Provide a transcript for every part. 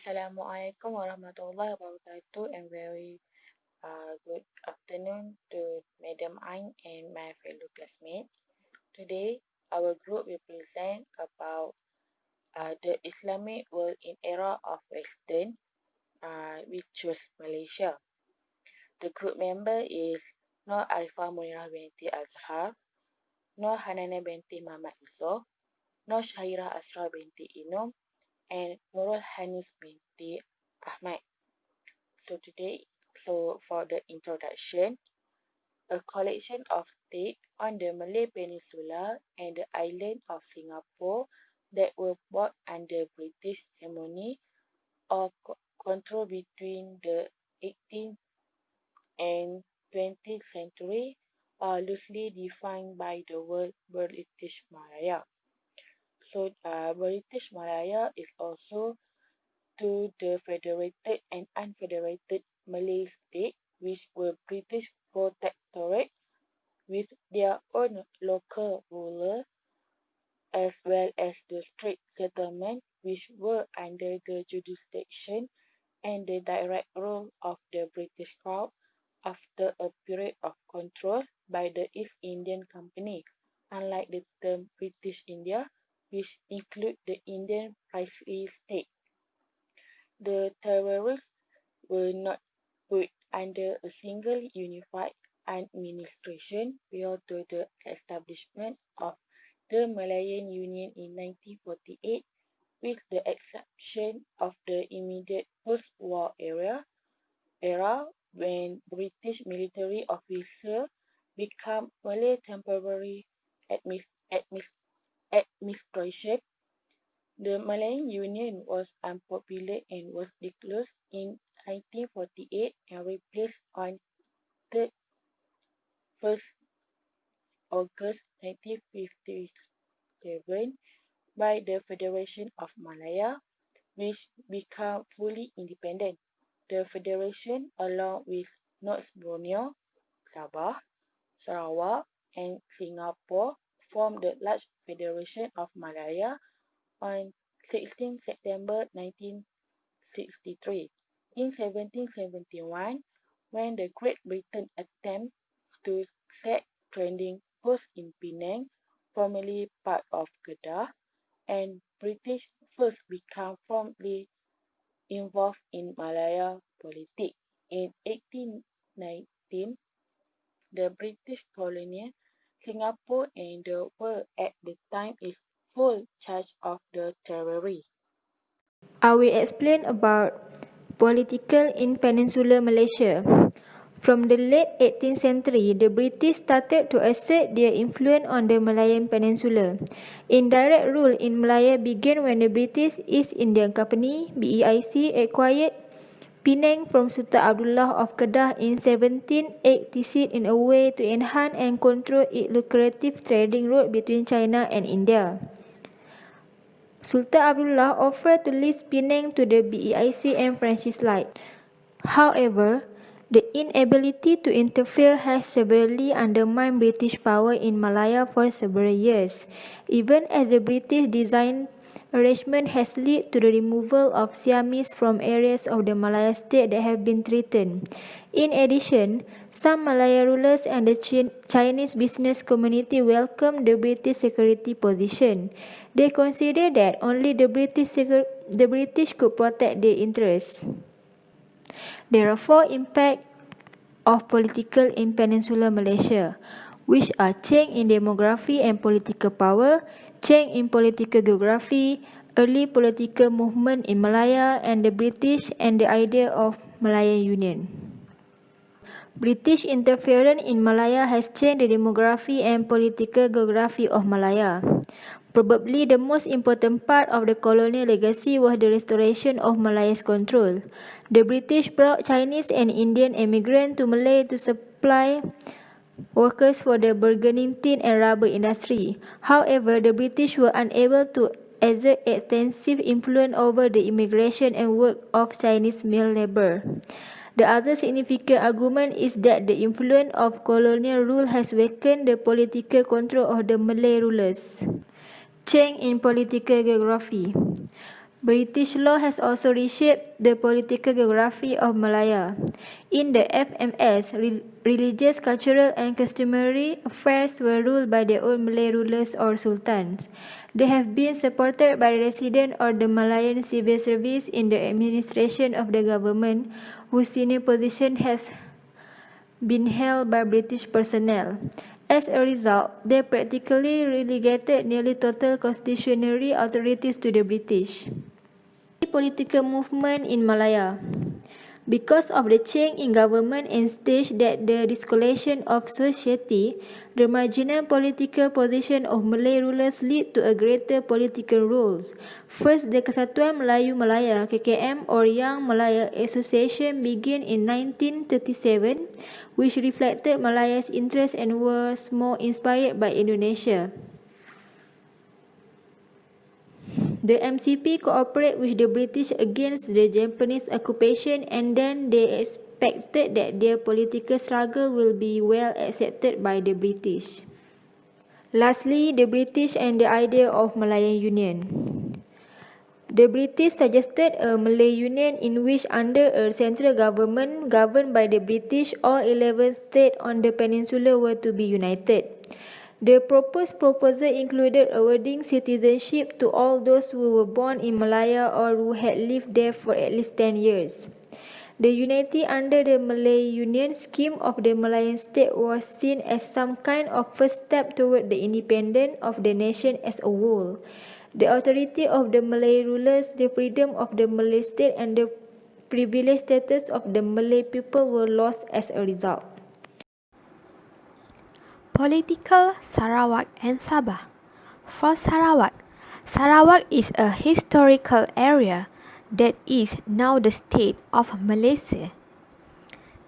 Assalamualaikum warahmatullahi wabarakatuh and very good afternoon to Madam Ain and my fellow classmates. Today, our group will present about the Islamic world in era of Western, which was Malaysia. The group member is Nur Arifah Munirah binti Azhar, Nur Hanana binti Muhammad Yusof, Nur Syahira Asra binti Inum, and Nurul Hanis binti Ahmad. So for the introduction, a collection of states on the Malay Peninsula and the island of Singapore that were brought under British hegemony or control between the 18th and 20th century are loosely defined by the word British Malaya. So British Malaya is also to the federated and unfederated Malay state which were British protectorate with their own local ruler as well as the state settlement which were under the jurisdiction and the direct rule of the British Crown after a period of control by the East Indian Company, unlike the term British India, which include the Indian princely state. The terrorists were not put under a single unified administration prior to the establishment of the Malayan Union in 1948, with the exception of the immediate post-war era when British military officers became Malay temporary administration. The Malayan Union was unpopular and was disclosed in 1948 and replaced on 1st August 1957 by the Federation of Malaya, which became fully independent. The Federation, along with North Borneo, Sabah, Sarawak, and Singapore, formed the large Federation of Malaya on 16 September 1963. In 1771, when the Great Britain attempted to set trading posts in Penang, formerly part of Kedah, and British first became formally involved in Malaya politics. In 1819, the British colonial Singapore and the world at the time is full charge of the terrorism. I will explain about political in Peninsular Malaysia. From the late 18th century, the British started to assert their influence on the Malayan Peninsula. Indirect rule in Malaya began when the British East India Company (BEIC) acquired Penang from Sultan Abdullah of Kedah in 1786 in a way to enhance and control its lucrative trading route between China and India. Sultan Abdullah offered to lease Penang to the BEIC and franchise right. However, the inability to interfere has severely undermined British power in Malaya for several years, even as the British design arrangement has led to the removal of Siamese from areas of the Malaya state that have been threatened. In addition, some Malaya rulers and the Chinese business community welcomed the British security position. They considered that only the British could protect their interests. There are four impacts of political in Peninsular Malaysia, which are change in demography and political power, change in political geography, early political movement in Malaya and the British, and the idea of Malayan Union. British interference in Malaya has changed the demography and political geography of Malaya. Probably the most important part of the colonial legacy was the restoration of Malaya's control. The British brought Chinese and Indian immigrants to Malaya to supply workers for the burgeoning tin and rubber industry. However, the British were unable to exert extensive influence over the immigration and work of Chinese male labor. The other significant argument is that the influence of colonial rule has weakened the political control of the Malay rulers. Change in political geography. British law has also reshaped the political geography of Malaya. In the FMS, religious, cultural, and customary affairs were ruled by their own Malay rulers or sultans. They have been supported by residents or the Malayan civil service in the administration of the government, whose senior position has been held by British personnel. As a result, they practically relegated nearly total constitutionary authorities to the British. Political movement in Malaya. Because of the change in government and stage that the descolation of society, the marginal political position of Malay rulers lead to a greater political roles. First, the Kesatuan Melayu Malaya (KKM) or Young Malaya Association began in 1937, which reflected Malaya's interests and was more inspired by Indonesia. The MCP cooperated with the British against the Japanese occupation, and then they expected that their political struggle will be well accepted by the British. Lastly, the British and the idea of Malayan Union. The British suggested a Malay Union in which under a central government governed by the British, all 11 states on the peninsula were to be united. The proposed proposal included awarding citizenship to all those who were born in Malaya or who had lived there for at least 10 years. The unity under the Malay Union scheme of the Malayan state was seen as some kind of first step toward the independence of the nation as a whole. The authority of the Malay rulers, the freedom of the Malay state, and the privileged status of the Malay people were lost as a result. Political Sarawak and Sabah. For Sarawak, Sarawak is a historical area that is now the state of Malaysia.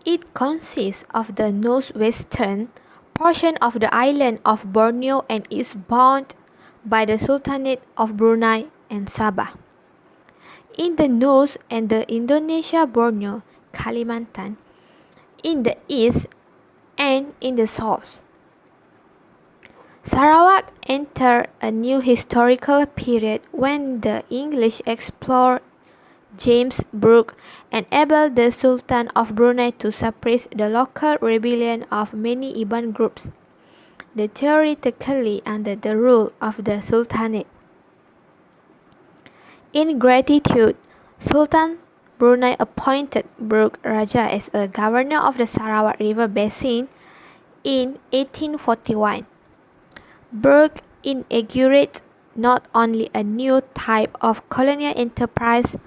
It consists of the northwestern portion of the island of Borneo and is bounded by the Sultanate of Brunei and Sabah. In the north and the Indonesia Borneo, Kalimantan, in the east and in the south. Sarawak entered a new historical period when the English explorer James Brooke enabled the Sultan of Brunei to suppress the local rebellion of many Iban groups, theoretically under the rule of the Sultanate. In gratitude, Sultan Brunei appointed Brooke Raja as a governor of the Sarawak River Basin in 1841. Brooke inaugurated not only a new type of colonial enterprise,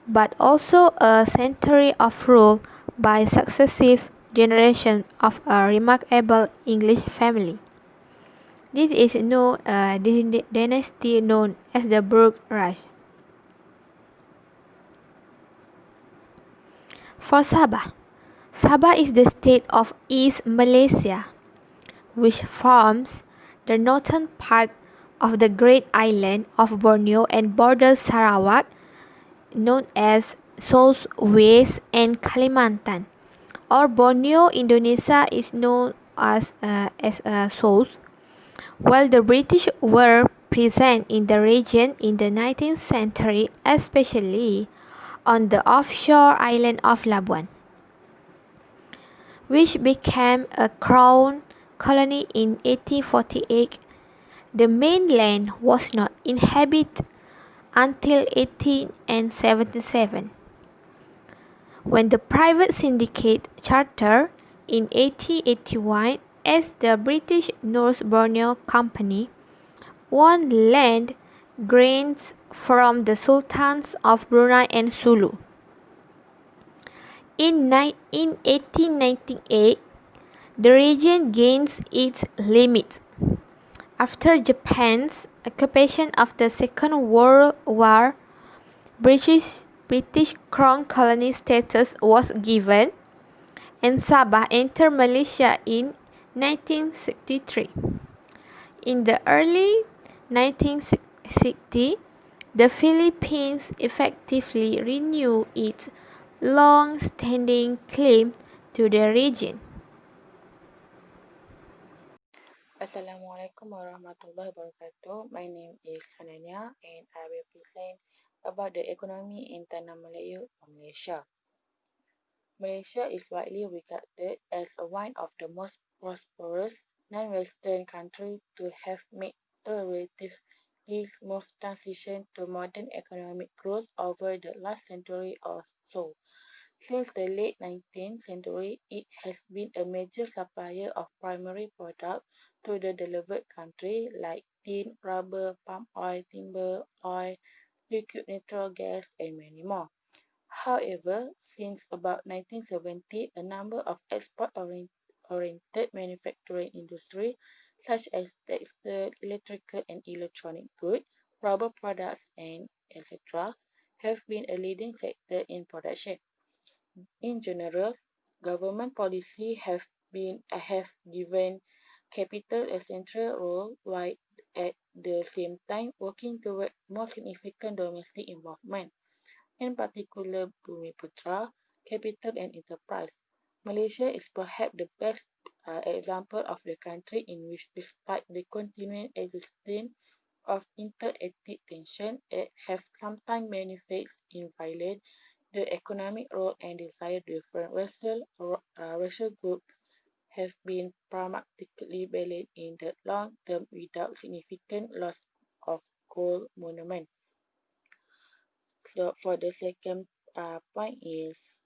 but also a century of rule by successive generations of a remarkable English family. This is the dynasty known as the Brooke Raj. For Sabah, Sabah is the state of East Malaysia, which forms the northern part of the great island of Borneo and borders Sarawak, known as South West and Kalimantan, or Borneo, Indonesia is known as South. While the British were present in the region in the 19th century, especially on the offshore island of Labuan, which became a crown colony in 1848, the mainland was not inhabited until 1877, when the private syndicate chartered in 1881 as the British North Borneo Company won land grants from the Sultans of Brunei and Sulu. In 1898, the region gains its limits. After Japan's occupation of the Second World War, British Crown colony status was given, and Sabah entered Malaysia in 1963. In the early 1960s, the Philippines effectively renewed its long-standing claim to the region. Assalamualaikum warahmatullahi wabarakatuh. My name is Hanania and I will present about the economy in Tanah Melayu or Malaysia. Malaysia is widely regarded as one of the most prosperous non-Western countries to have made a relatively smooth transition to modern economic growth over the last century or so. Since the late 19th century, it has been a major supplier of primary products to the developed country like tin, rubber, palm oil, timber, oil, liquid natural gas, and many more. However, since about 1970, a number of export-oriented manufacturing industries, such as textile, electrical and electronic goods, rubber products, and etc., have been a leading sector in production. In general, government policy have given capital a central role while at the same time working toward more significant domestic involvement, in particular Bumiputra, capital and enterprise. Malaysia is perhaps the best example of the country in which, despite the continuing existence of inter-ethnic tension that have sometimes manifested in violence, the economic role and desire different racial groups have been pragmatically balanced in the long term without significant loss of gold monument. So for the second point is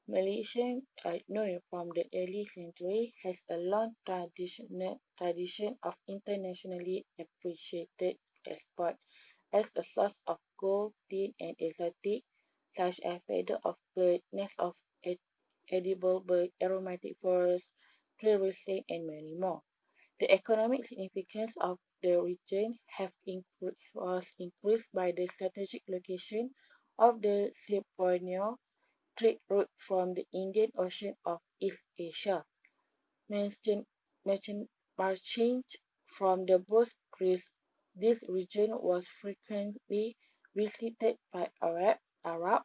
Malaysia, known from the early century, has a long tradition of internationally appreciated export as a source of gold, tin, and exotic, such as feather of bird, nest of edible bird, aromatic forest, tree resin, and many more. The economic significance of the region was increased by the strategic location of the Silk-Borneo trade route from the Indian Ocean of East Asia. Merchant, merchant, marching from the both Greece, this region was frequently visited by Arab,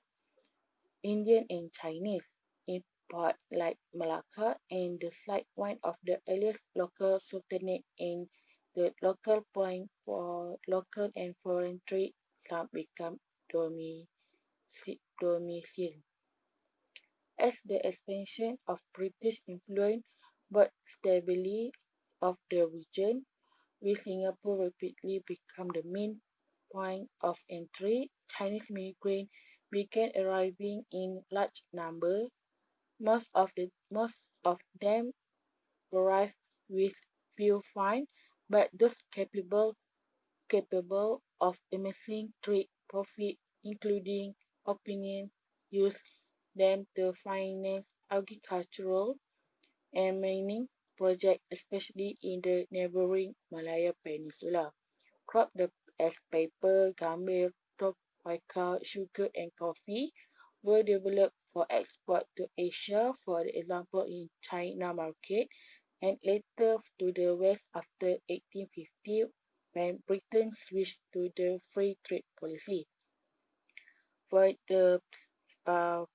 Indian and Chinese import like Malacca and the site one of the earliest local sultanate and the local point for local and foreign trade some become domicile. As the expansion of British influence but stability of the region, with Singapore rapidly become the main point of entry, Chinese migrants began arriving in large numbers. Most of them arrived with few funds, but those capable of amassing trade profit, including opinion, used them to finance agricultural and mining projects, especially in the neighboring Malaya Peninsula. Crops as paper, gambir, tobacco, sugar, and coffee were developed for export to Asia, for example in China market, and later to the West after 1850 when Britain switched to the free trade policy. For the uh,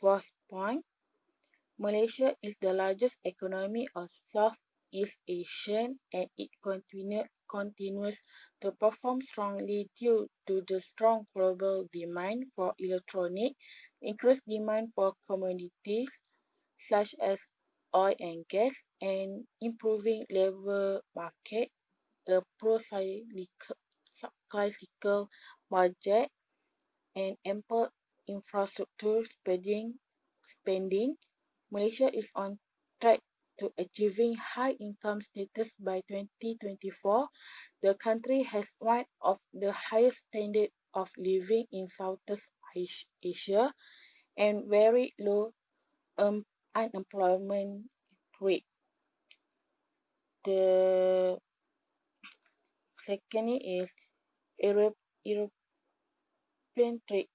fourth point, Malaysia is the largest economy of Southeast Asia and it continues to perform strongly due to the strong global demand for electronics, increased demand for commodities such as oil and gas, and improving labor market, a pro-cyclical budget, and ample infrastructure spending. Malaysia is on track to achieving high income status by 2024. The country has one of the highest standards of living in Southeast Asia and very low um, unemployment rate. The second is Europe, European trade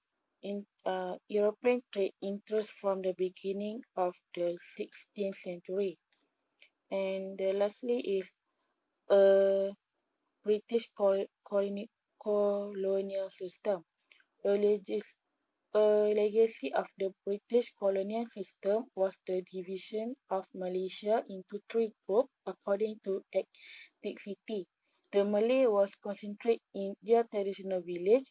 interest from the beginning of the 16th century. And lastly is a British colonial system. A, legacy of the British colonial system was the division of Malaysia into three groups according to ethnicity. The Malay was concentrated in their traditional village,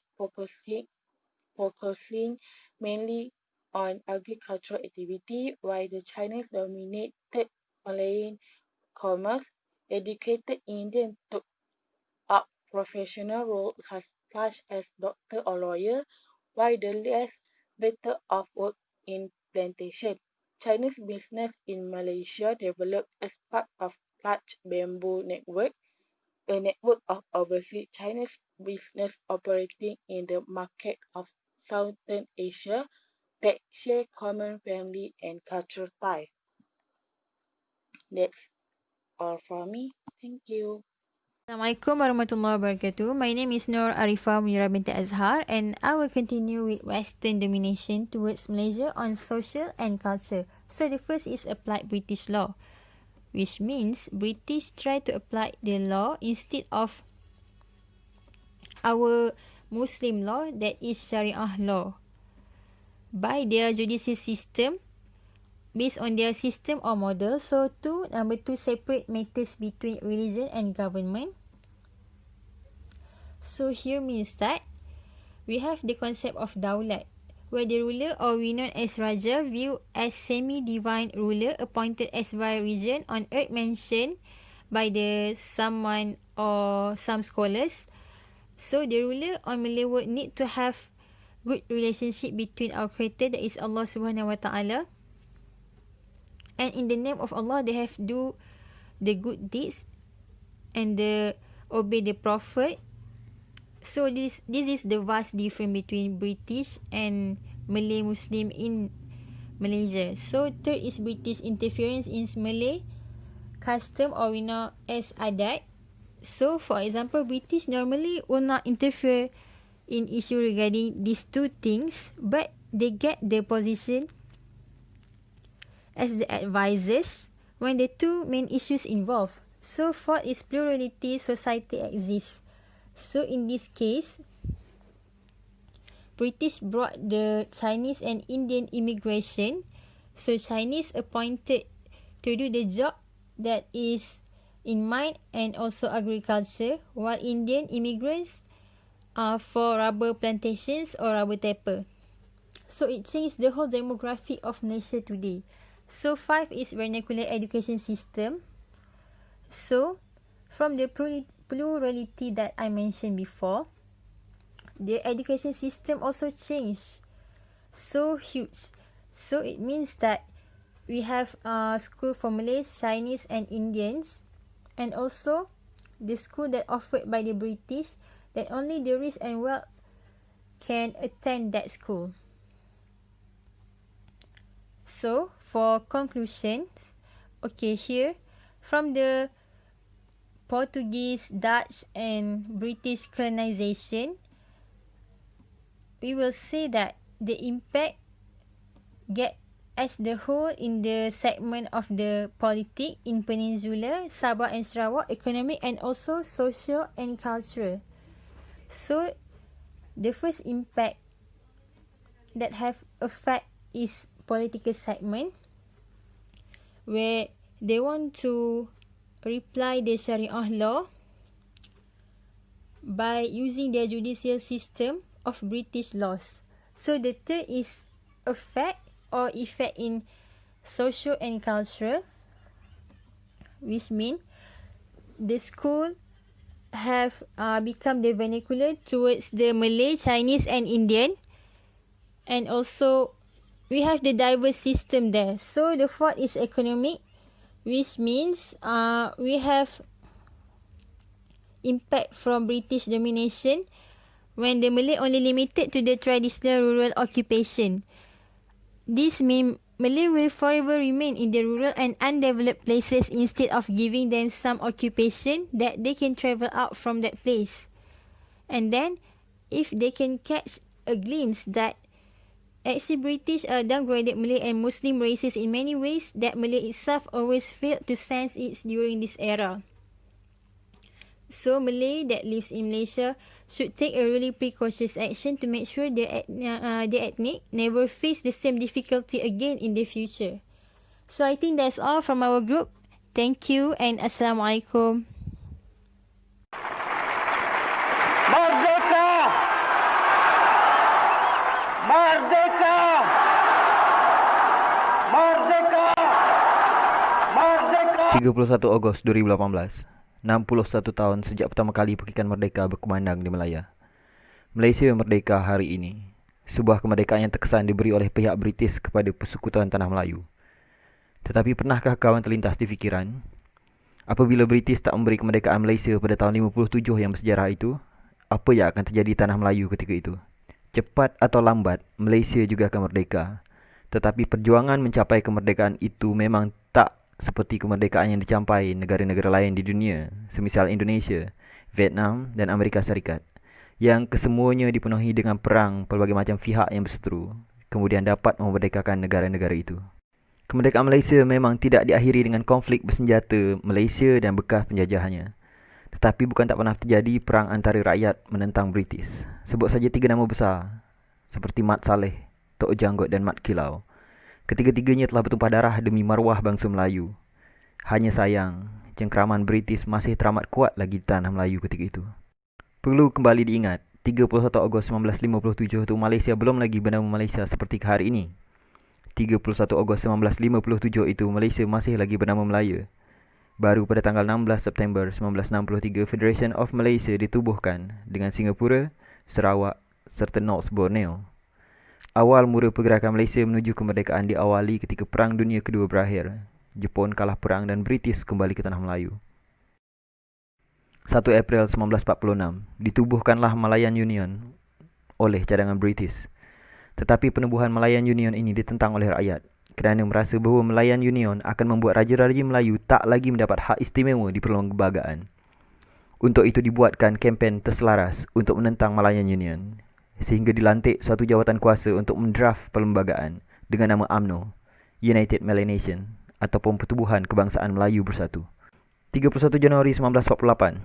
focusing mainly on agricultural activity, while the Chinese dominated Malayan commerce. Educated Indians took up professional roles such as doctor or lawyer, while the less better off worked in plantation. Chinese business in Malaysia developed as part of large bamboo network, a network of overseas Chinese business operating in the market of Southern Asia that share common family and cultural ties. That's all from me. Thank you. Assalamualaikum warahmatullahi wabarakatuh. My name is Nur Arifah Munira binti Azhar and I will continue with Western domination towards Malaysia on social and culture. So the first is applied British law, which means British try to apply the law instead of our Muslim law, that is Sharia law, by their judicial system based on their system or model. So number two, separate matters between religion and government. So here means that we have the concept of daulat, where the ruler, or we known as Raja, viewed as semi-divine ruler appointed as by region on earth, mentioned by the someone or some scholars. So the ruler on Malay would need to have good relationship between our creator, that is Allah Subhanahu Wa Taala, and in the name of Allah they have do the good deeds and obey the prophet. So this is the vast difference between British and Malay Muslim in Malaysia. So third is British interference in Malay custom, or we know as adat. So for example, British normally will not interfere in issue regarding these two things, but they get the position as the advisors when the two main issues involved. So fourth is plurality society exists. So in this case, British brought the Chinese and Indian immigration. So Chinese appointed to do the job that is in mine and also agriculture, while Indian immigrants are for rubber plantations or rubber tapper. So it changed the whole demographic of Malaysia today. So five is vernacular education system. So from the plurality that I mentioned before, the education system also changed so huge. So it means that we have school for Malays, Chinese and Indians, and also the school that offered by the British, that only the rich and well can attend that school. So for conclusions, okay, here from the Portuguese, Dutch and British colonization, we will say that the impact get as the whole in the segment of the politic in Peninsula, Sabah and Sarawak, economic and also social and cultural. So the first impact that have effect is political segment, where they want to reply the Sharia law by using their judicial system of British laws. So the third is effect or effect in social and cultural, which mean the school have become the vernacular towards the Malay, Chinese and Indian, and also we have the diverse system there. So the fourth is economic, which means we have impact from British domination when the Malay only limited to the traditional rural occupation. This means Malay will forever remain in the rural and undeveloped places instead of giving them some occupation that they can travel out from that place. And then, if they can catch a glimpse that actually British downgraded Malay and Muslim races in many ways, that Malay itself always failed to sense it during this era. So Malay that lives in Malaysia should take a really precautious action to make sure the ethnic never face the same difficulty again in the future. So I think that's all from our group. Thank you and Assalamualaikum. 31 Ogos 2018, 61 tahun sejak pertama kali Perkikan Merdeka berkumandang di Malaya. Malaysia merdeka hari ini. Sebuah kemerdekaan yang terkesan diberi oleh pihak British kepada Persekutuan Tanah Melayu. Tetapi pernahkah kawan terlintas di fikiran, apabila British tak memberi kemerdekaan Malaysia pada tahun 57 yang bersejarah itu, apa yang akan terjadi Tanah Melayu ketika itu? Cepat atau lambat, Malaysia juga akan merdeka. Tetapi perjuangan mencapai kemerdekaan itu memang tak seperti kemerdekaan yang dicapai negara-negara lain di dunia, semisal Indonesia, Vietnam dan Amerika Syarikat, yang kesemuanya dipenuhi dengan perang pelbagai macam pihak yang berseteru, kemudian dapat memerdekakan negara-negara itu. Kemerdekaan Malaysia memang tidak diakhiri dengan konflik bersenjata Malaysia dan bekas penjajahannya. Tetapi bukan tak pernah terjadi perang antara rakyat menentang British. Sebut saja 3 nama besar, seperti Mat Saleh, Tok Janggut dan Mat Kilau. Ketiga-tiganya telah bertumpah darah demi maruah bangsa Melayu. Hanya sayang, cengkeraman British masih teramat kuat lagi di tanah Melayu ketika itu. Perlu kembali diingat, 31 Ogos 1957 itu Malaysia belum lagi bernama Malaysia seperti hari ini. 31 Ogos 1957 itu Malaysia masih lagi bernama Melaya. Baru pada tanggal 16 September 1963, Federation of Malaysia ditubuhkan dengan Singapura, Sarawak serta North Borneo. Awal mula pergerakan Malaysia menuju kemerdekaan diawali ketika Perang Dunia Kedua berakhir. Jepun kalah perang dan British kembali ke Tanah Melayu. 1 April 1946, ditubuhkanlah Malayan Union oleh cadangan British. Tetapi penubuhan Malayan Union ini ditentang oleh rakyat kerana merasa bahawa Malayan Union akan membuat raja-raja Melayu tak lagi mendapat hak istimewa di perlembagaan. Untuk itu dibuatkan kempen terselaras untuk menentang Malayan Union, sehingga dilantik suatu jawatan kuasa untuk mendraft perlembagaan dengan nama UMNO, United Melanesian, ataupun Pertubuhan Kebangsaan Melayu Bersatu. 31 Januari 1948,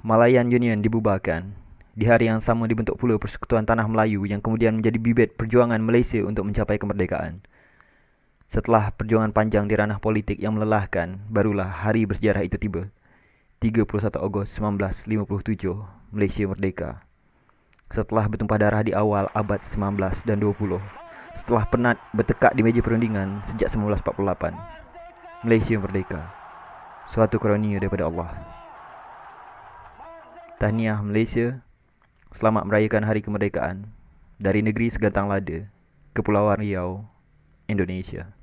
Malayan Union dibubarkan. Di hari yang sama dibentuk pula Persekutuan Tanah Melayu yang kemudian menjadi bibit perjuangan Malaysia untuk mencapai kemerdekaan. Setelah perjuangan panjang di ranah politik yang melelahkan, barulah hari bersejarah itu tiba. 31 Ogos 1957, Malaysia merdeka. Setelah bertumpah darah di awal abad 19 dan 20, setelah penat bertekak di meja perundingan sejak 1948, Malaysia merdeka. Suatu karunia daripada Allah. Tahniah Malaysia, selamat merayakan Hari Kemerdekaan dari negeri Segantang Lada, Kepulauan Riau, Indonesia.